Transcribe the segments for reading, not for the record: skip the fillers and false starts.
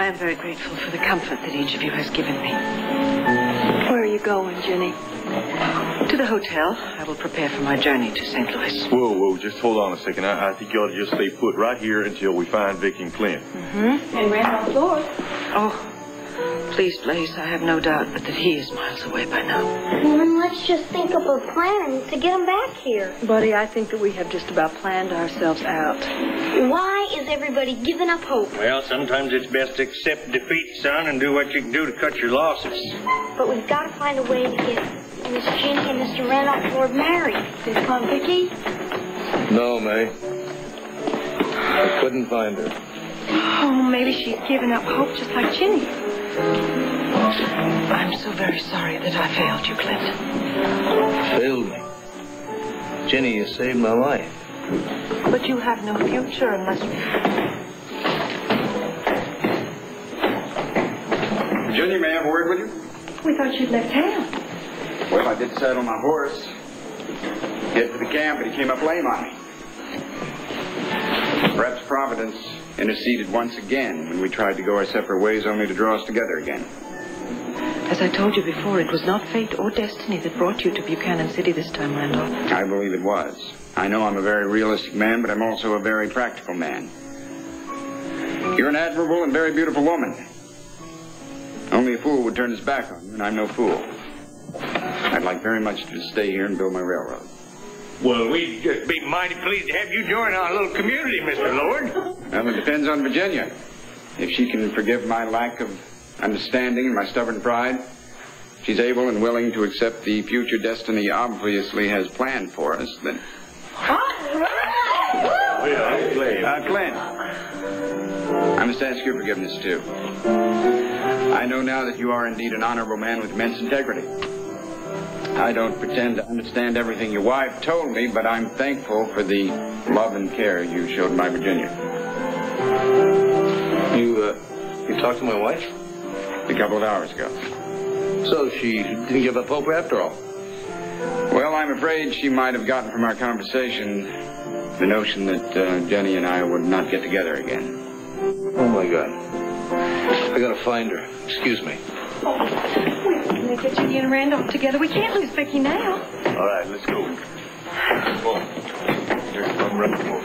I am very grateful for the comfort that each of you has given me. Where are you going, Ginny? To the hotel. I will prepare for my journey to St. Louis. Whoa, just hold on a second. I think you ought to just stay put right here until we find Vic and Clint. Mm-hmm. And Randolph Lord. Oh, please, Blaze, I have no doubt but that he is miles away by now. Well, then let's just think up a plan to get him back here. Buddy, I think that we have just about planned ourselves out. Why is everybody giving up hope? Well, sometimes it's best to accept defeat, son, and do what you can do to cut your losses. But we've got to find a way to get Miss Ginny and Mr. Randolph Lord married. Did Aunt Vicky? No, May. I couldn't find her. Oh, maybe she's given up hope just like Ginny. I'm so very sorry that I failed you, Clint. Failed me? Ginny, you saved my life. But you have no future unless you... Ginny, may I have a word with you? We thought you'd left town. Well, I did saddle my horse, head for the camp, but he came up lame on me. Perhaps Providence interceded once again when we tried to go our separate ways, only to draw us together again. As I told you before, it was not fate or destiny that brought you to Buchanan City this time, Randolph. I believe it was. I know I'm a very realistic man, but I'm also a very practical man. You're an admirable and very beautiful woman. Only a fool would turn his back on you, and I'm no fool. I'd like very much to stay here and build my railroad. Well, we'd just be mighty pleased to have you join our little community, Mr. Lord. Well, it depends on Virginia. If she can forgive my lack of understanding and my stubborn pride, she's able and willing to accept the future destiny obviously has planned for us, then... Clint, I must ask your forgiveness, too. I know now that you are indeed an honorable man with immense integrity. I don't pretend to understand everything your wife told me, but I'm thankful for the love and care you showed my Virginia. You talked to my wife? A couple of hours ago. So she didn't give up hope after all? Well, I'm afraid she might have gotten from our conversation the notion that Jenny and I would not get together again. Oh, my God. I gotta find her. Excuse me. We're going to get Ginny and Randolph together. We can't lose Vicky now. All right, let's go. Come on. Here, come right forward.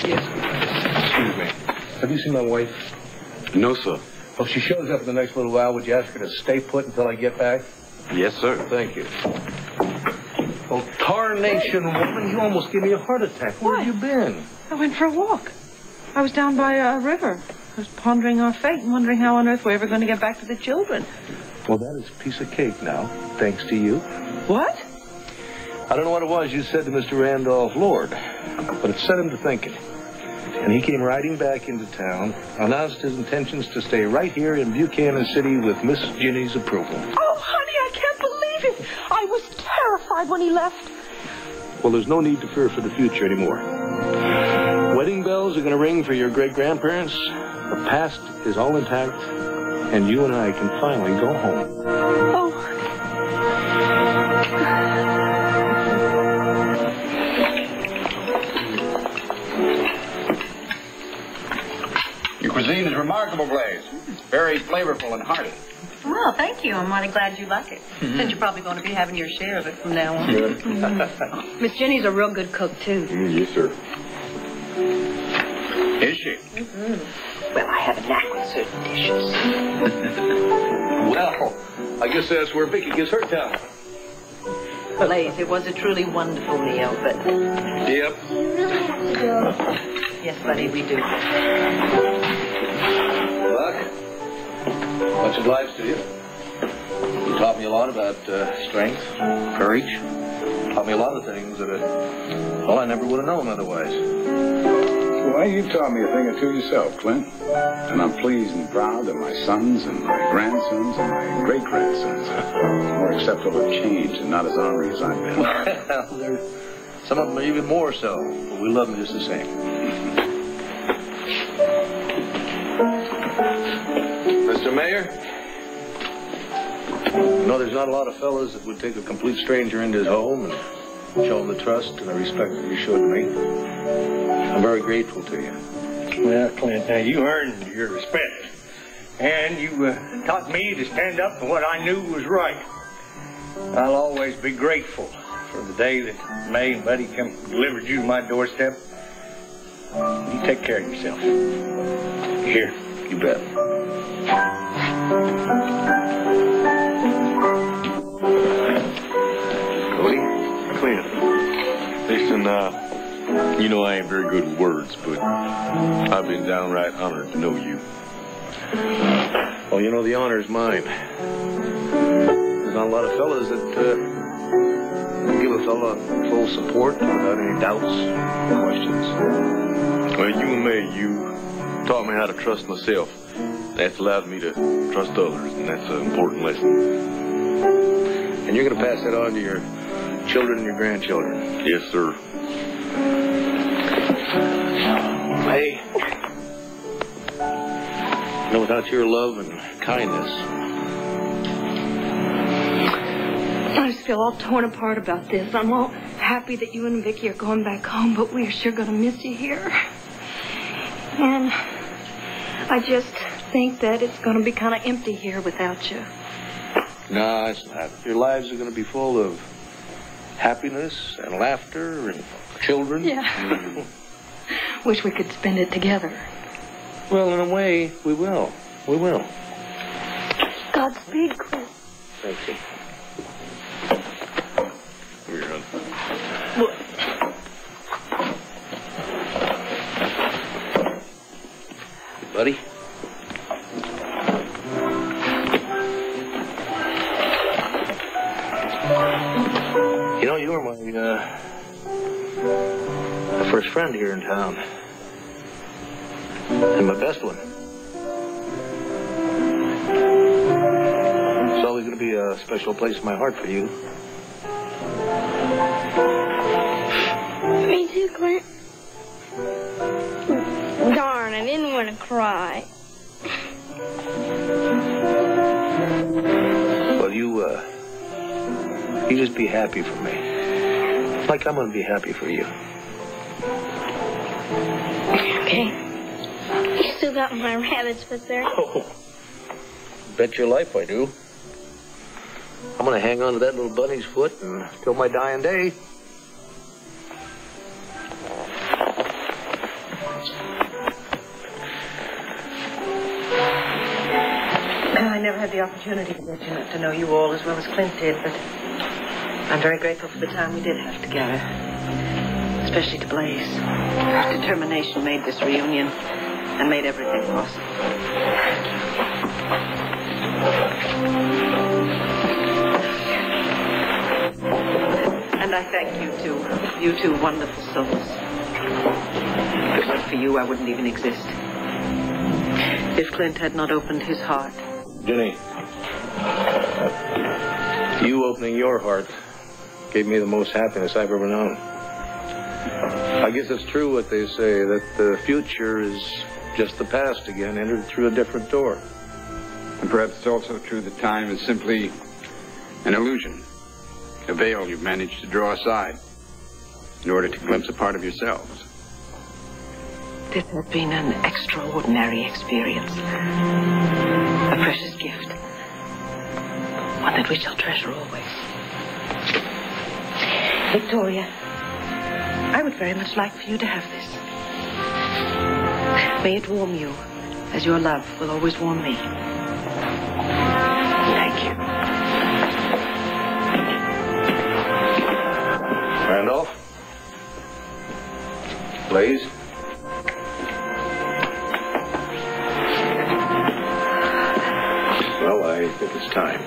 Yes. Excuse me. Have you seen my wife? No, sir. Well, if she shows up in the next little while, would you ask her to stay put until I get back? Yes, sir. Thank you. Oh, tarnation, woman, you almost gave me a heart attack. Where have you been? I went for a walk. I was down by a river. I was pondering our fate and wondering how on earth we're ever going to get back to the children. Well, that is a piece of cake now, thanks to you. What? I don't know what it was you said to Mr. Randolph Lord, but it set him to thinking. And he came riding back into town, announced his intentions to stay right here in Buchanan City with Miss Ginny's approval. Oh, honey, I can't believe it. I was terrified when he left. Well, there's no need to fear for the future anymore. Wedding bells are going to ring for your great-grandparents. The past is all intact, and you and I can finally go home. Oh, Your cuisine is remarkable, Blaze. Very flavorful and hearty. Well, thank you. I'm mighty glad you like it. Since you're probably going to be having your share of it from now on. Miss Jenny's a real good cook, too. Yes, sir. Is she? Well, I have a knack with certain dishes. Well, I guess that's where Vicky gets her talent. Blaze, it was a truly wonderful meal, but... Yep. You really have to go. Yes, buddy, we do. Buck, much obliged to you. You taught me a lot about strength, courage. Taught me a lot of things that, I never would have known otherwise. Why, you've taught me a thing or two yourself, Clint. And I'm pleased and proud that my sons and my grandsons and my great-grandsons are more acceptable of change and not as ornery as I've been. Well, some of them are even more so, but we love them just the same. Mr. Mayor? You know, there's not a lot of fellas that would take a complete stranger into his home and show him the trust and the respect that you showed me. I'm very grateful to you. Well, Clint, now you earned your respect. And you taught me to stand up for what I knew was right. I'll always be grateful for the day that May and Buddy come and delivered you to my doorstep. You take care of yourself. Here. You bet. Cody? Clint. Listen, you know I ain't very good with words, but I've been downright honored to know you. Well, you know, the honor's mine. There's not a lot of fellas that give a fella full support without any doubts or questions. Well, you and me, you taught me how to trust myself. That's allowed me to trust others, and that's an important lesson. And you're going to pass that on to your children and your grandchildren. Yes, sir. Hey. You know, without your love and kindness. I just feel all torn apart about this. I'm all happy that you and Vicky are going back home, but we're sure going to miss you here. And I just think that it's going to be kind of empty here without you. No, it's not. Your lives are going to be full of happiness and laughter and children. Yeah. Wish we could spend it together. Well, in a way, we will. We will. Godspeed, Clint. Thank you. Come here, hon. Buddy? You know, you were my first friend here in town. And my best one. It's always going to be a special place in my heart for you. Me too, Clint. Darn, I didn't want to cry. Well, you just be happy for me. Like I'm going to be happy for you. Okay. You still got my rabbit's foot there? Oh, bet your life I do. I'm going to hang on to that little bunny's foot until my dying day. I never had the opportunity to get to know you all as well as Clint did, but I'm very grateful for the time we did have together. Especially to Blaze. His determination made this reunion and made everything possible. And I thank you two wonderful souls. If it weren't for you, I wouldn't even exist. If Clint had not opened his heart. Ginny, you opening your heart gave me the most happiness I've ever known. I guess it's true what they say, that the future is just the past again, entered through a different door. And perhaps it's also true that time is simply an illusion, a veil you've managed to draw aside in order to glimpse a part of yourselves. This has been an extraordinary experience. A precious gift. One that we shall treasure always. Victoria, I would very much like for you to have this. May it warm you, as your love will always warm me. Thank you. Randolph? Blaze? Well, I think it's time.